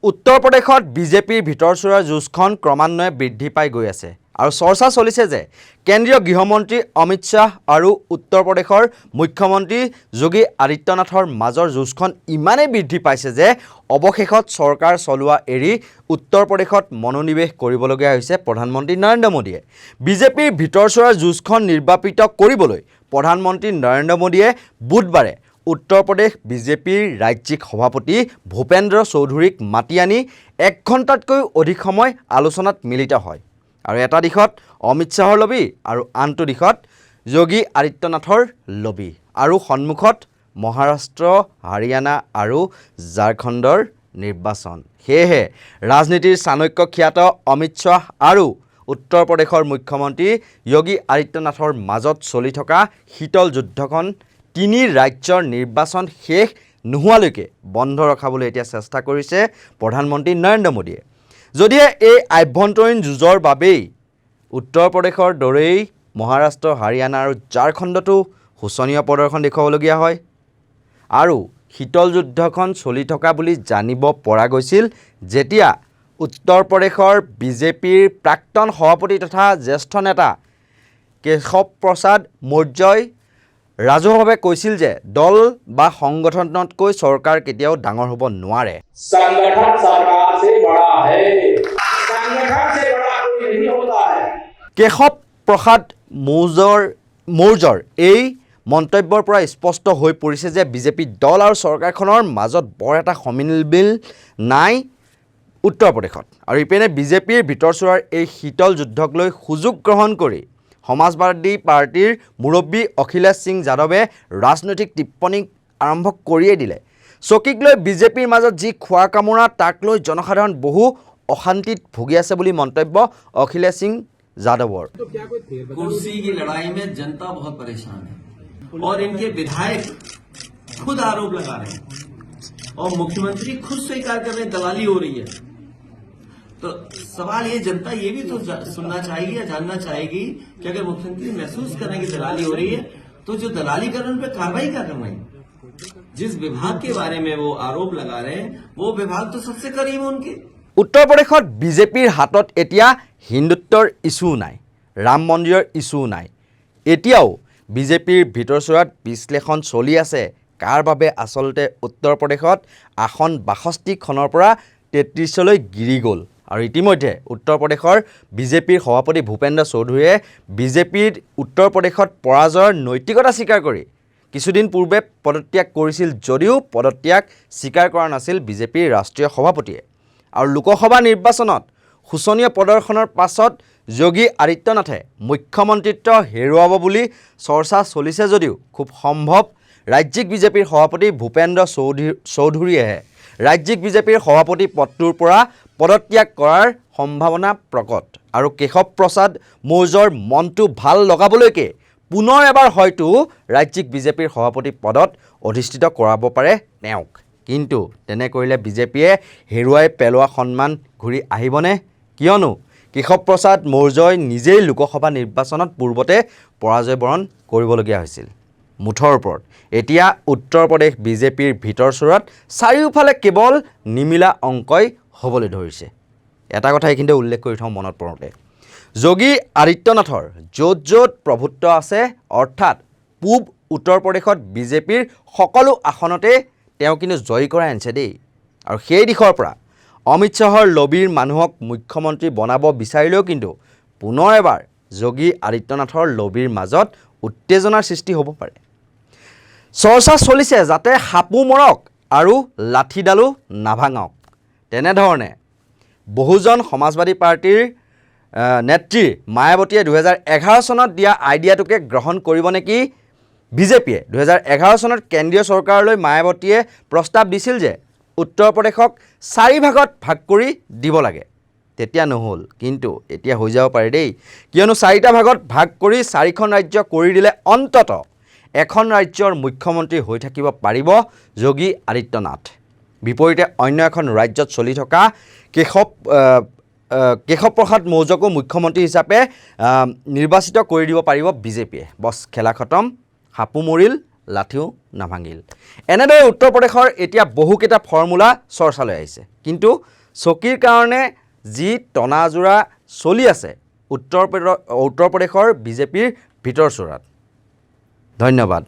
উত্তৰ প্ৰদেশত বিজেপিৰ ভিতৰচোৱাৰ যুঁজখন ক্ৰমান্বয়ে বৃদ্ধি পাই গৈ আছে আৰু চৰ্চা চলিছে যে কেন্দ্ৰীয় গৃহমন্ত্ৰী অমিত শ্বাহ আৰু উত্তৰ প্ৰদেশৰ মুখ্যমন্ত্ৰী যোগী আদিত্যনাথৰ মাজৰ যুঁজখন ইমানেই বৃদ্ধি পাইছে যে অৱশেষত চৰকাৰ চলোৱা এৰি উত্তৰ প্ৰদেশত মনোনিৱেশ কৰিবলগীয়া হৈছে প্ৰধানমন্ত্ৰী নৰেন্দ্ৰ মোদীয়ে। বিজেপিৰ ভিতৰচোৱাৰ যুঁজখন নিৰ্বাপিত কৰিবলৈ প্ৰধানমন্ত্ৰী নৰেন্দ্ৰ মোদীয়ে বুধবাৰে উত্তৰ প্ৰদেশ বিজেপিৰ ৰাজ্যিক সভাপতি ভূপেন্দ্ৰ চৌধুৰীক মাতি আনি 1 ঘণ্টাতকৈ অধিক সময় আলোচনাত মিলিত হয় আৰু এটা দিশত অমিত শ্বাহৰ লবি আৰু আনটো দিশত যোগী আদিত্যনাথৰ লবি আৰু সন্মুখত মহাৰাষ্ট্ৰ, হাৰিয়ানা আৰু ঝাৰখণ্ডৰ নিৰ্বাচন। সেয়েহে ৰাজনীতিৰ চাণক্য খ্যাত অমিত শ্বাহ আৰু উত্তৰ প্ৰদেশৰ মুখ্যমন্ত্ৰী যোগী আদিত্যনাথৰ মাজত চলি থকা শীতল যুদ্ধখন 3 ৰাজ্যৰ নিৰ্বাচন শেষ নোহোৱালৈকে বন্ধ ৰখাবলৈ এতিয়া চেষ্টা কৰিছে প্ৰধানমন্ত্ৰী নৰেন্দ্ৰ মোদীয়ে। যদিহে এই আভ্যন্তৰীণ যুঁজৰ বাবেই উত্তৰ প্ৰদেশৰ দৰেই মহাৰাষ্ট্ৰ, হাৰিয়ানা আৰু ঝাৰখণ্ডতো শোচনীয় প্ৰদৰ্শন দেখুৱাবলগীয়া হয় আৰু শীতল যুদ্ধখন চলি থকা বুলি জানিব পৰা গৈছিল যেতিয়া উত্তৰ প্ৰদেশৰ বিজেপিৰ প্ৰাক্তন সভাপতি তথা জ্যেষ্ঠ নেতা কেশৱ প্ৰসাদ মৌৰ্যই ৰাজহুৱাভাৱে কৈছিল যে দল বা সংগঠনতকৈ চৰকাৰ কেতিয়াও ডাঙৰ হ'ব নোৱাৰে। संगठन सरकार से बड़ा है, संगठन से बड़ा कोई नहीं होता है। কেশৱ প্ৰসাদ মৌৰ্যৰ এই মন্তব্যৰ পৰা স্পষ্ট হৈ পৰিছে যে বিজেপি দল আৰু চৰকাৰখনৰ মাজত বৰ এটা সমিলমিল নাই উত্তৰ প্ৰদেশত। আৰু ইপিনে বিজেপিৰ ভিতৰচোৱাৰ এই শীতল যুদ্ধক লৈ সুযোগ গ্ৰহণ কৰি সমাজবাদী পাৰ্টিৰ মুৰব্বী অখিলেশ সিং যাদৱে ৰাজনৈতিক টিপ্পনী আৰম্ভ কৰিয়ে দিলে। চকীক লৈ বিজেপিৰ মাজত যি খোৱা কামোৰা তাক লৈ জনসাধাৰণ বহু অশান্তিত ভুগি আছে বুলি মন্তব্য অখিলেশ সিং যাদৱৰ। कुर्सी की लड़ाई में जनता बहुत परेशान है और इनके विधायक खुद आरोप लगा रहे हैं और मुख्यमंत्री खुद स्वीकार कर रहे हैं दलाली हो रही है। तो सवाल ये जनता ये भी तो सुनना चाहेगी या जानना चाहेगी कि अगर मुख्यमंत्री महसूस कर रहे हैं कि दलाली हो रही है तो जो दलाली कर रहे हैं उन पर कार्रवाई क्या करना है। जिस विभाग के बारे में वो आरोप लगा रहे हैं वो विभाग तो सबसे करीब है उनके। উত্তৰ প্ৰদেশত বিজেপিৰ হাতত এতিয়া হিন্দুত্বৰ ইছ্যু নাই, ৰাম মন্দিৰৰ ইছ্যু নাই। এতিয়াও বিজেপিৰ ভিতৰচোৱাত বিশ্লেষণ চলি আছে কাৰ বাবে আচলতে উত্তৰ প্ৰদেশত আসন 62খনৰ পৰা 33লৈ গিৰি গ'ল। আৰু ইতিমধ্যে উত্তৰ প্ৰদেশৰ বিজেপিৰ সভাপতি ভূপেন্দ্ৰ চৌধুৰীয়ে বিজেপিৰ উত্তৰ প্ৰদেশত পৰাজয়ৰ নৈতিকতা স্বীকাৰ কৰি কিছুদিন পূৰ্বে পদত্যাগ কৰিছিল যদিও পদত্যাগ স্বীকাৰ কৰা নাছিল বিজেপিৰ ৰাষ্ট্ৰীয় সভাপতিয়ে। আৰু লোকসভা নিৰ্বাচনত শোচনীয় প্ৰদৰ্শনৰ পাছত যোগী আদিত্যনাথে মুখ্যমন্ত্ৰীত্ব হেৰুৱাব বুলি চৰ্চা চলিছে যদিও খুব সম্ভৱ ৰাজ্যিক বিজেপিৰ সভাপতি ভূপেন্দ্ৰ চৌধুৰীয়েহে ৰাজ্যিক বিজেপিৰ সভাপতি পদটোৰ পৰা পদত্যাগ কৰাৰ সম্ভাৱনা প্ৰকট। আৰু কেশৱ প্ৰসাদ মৌৰ্যৰ মনটো ভাল লগাবলৈকে পুনৰ এবাৰ হয়তো ৰাজ্যিক বিজেপিৰ সভাপতি পদত অধিষ্ঠিত কৰাব পাৰে তেওঁক। কিন্তু তেনে কৰিলে বিজেপিয়ে হেৰুৱাই পেলোৱা সন্মান ঘূৰি আহিবনে? কিয়নো কেশৱ প্ৰসাদ মৌৰ্যই নিজেই লোকসভা নিৰ্বাচনত পূৰ্বতে পৰাজয় বৰণ কৰিবলগীয়া হৈছিল। মুঠৰ ওপৰত এতিয়া উত্তৰ প্ৰদেশ বিজেপিৰ ভিতৰচোৱাত চাৰিওফালে কেৱল নিমিলা অংকই হ'বলৈ ধৰিছে। এটা কথা এইখিনিতে উল্লেখ কৰি থওঁ মনত পৰোঁতে, যোগী আদিত্যনাথৰ য'ত য'ত প্ৰভুত্ব আছে অৰ্থাৎ পূব উত্তৰ প্ৰদেশত বিজেপিৰ সকলো আসনতে তেওঁ কিন্তু জয়ী কৰাই আনিছে দেই। আৰু সেই দিশৰ পৰা অমিত শ্বাহৰ লবিৰ মানুহক মুখ্যমন্ত্ৰী বনাব বিচাৰিলেও কিন্তু পুনৰ এবাৰ যোগী আদিত্যনাথৰ লবিৰ মাজত উত্তেজনাৰ সৃষ্টি হ'ব পাৰে। চৰ্চা চলিছে যাতে সাপো মৰক আৰু লাঠিডালো নাভাঙক। তেনেধৰণে বহুজন সমাজবাদী পাৰ্টিৰ নেত্ৰী মায়াৱতীয়ে 2011 চনত দিয়া আইডিয়াটোকে গ্ৰহণ কৰিব নেকি বিজেপিয়ে। 2011 চনত কেন্দ্ৰীয় চৰকাৰলৈ মায়াৱতীয়ে প্ৰস্তাৱ দিছিল যে উত্তৰ প্ৰদেশক 4 ভাগত ভাগ কৰি দিব লাগে। তেতিয়া নহ'ল, কিন্তু এতিয়া হৈ যাব পাৰে দেই, কিয়নো 4টা ভাগত ভাগ কৰি 4খন ৰাজ্য কৰি দিলে অন্ততঃ এখন ৰাজ্যৰ মুখ্যমন্ত্ৰী হৈ থাকিব পাৰিব যোগী আদিত্যনাথ। বিপৰীতে অন্য এখন ৰাজ্যত চলি থকা কেশৱ প্ৰসাদ মৌৰ্যকো মুখ্যমন্ত্ৰী হিচাপে নিৰ্বাচিত কৰি দিব পাৰিব বিজেপিয়ে। বছ খেলা খতম, সাপো মৰিল লাঠিও নাভাঙিল। এনেদৰে উত্তৰ প্ৰদেশৰ এতিয়া বহুকেইটা ফৰ্মুলা চৰ্চালৈ আহিছে, কিন্তু চকীৰ কাৰণে যি টনাজোৰা চলি আছে উত্তৰ প্ৰদেশৰ বিজেপিৰ ভিতৰচোৰাত। ধন্যবাদ।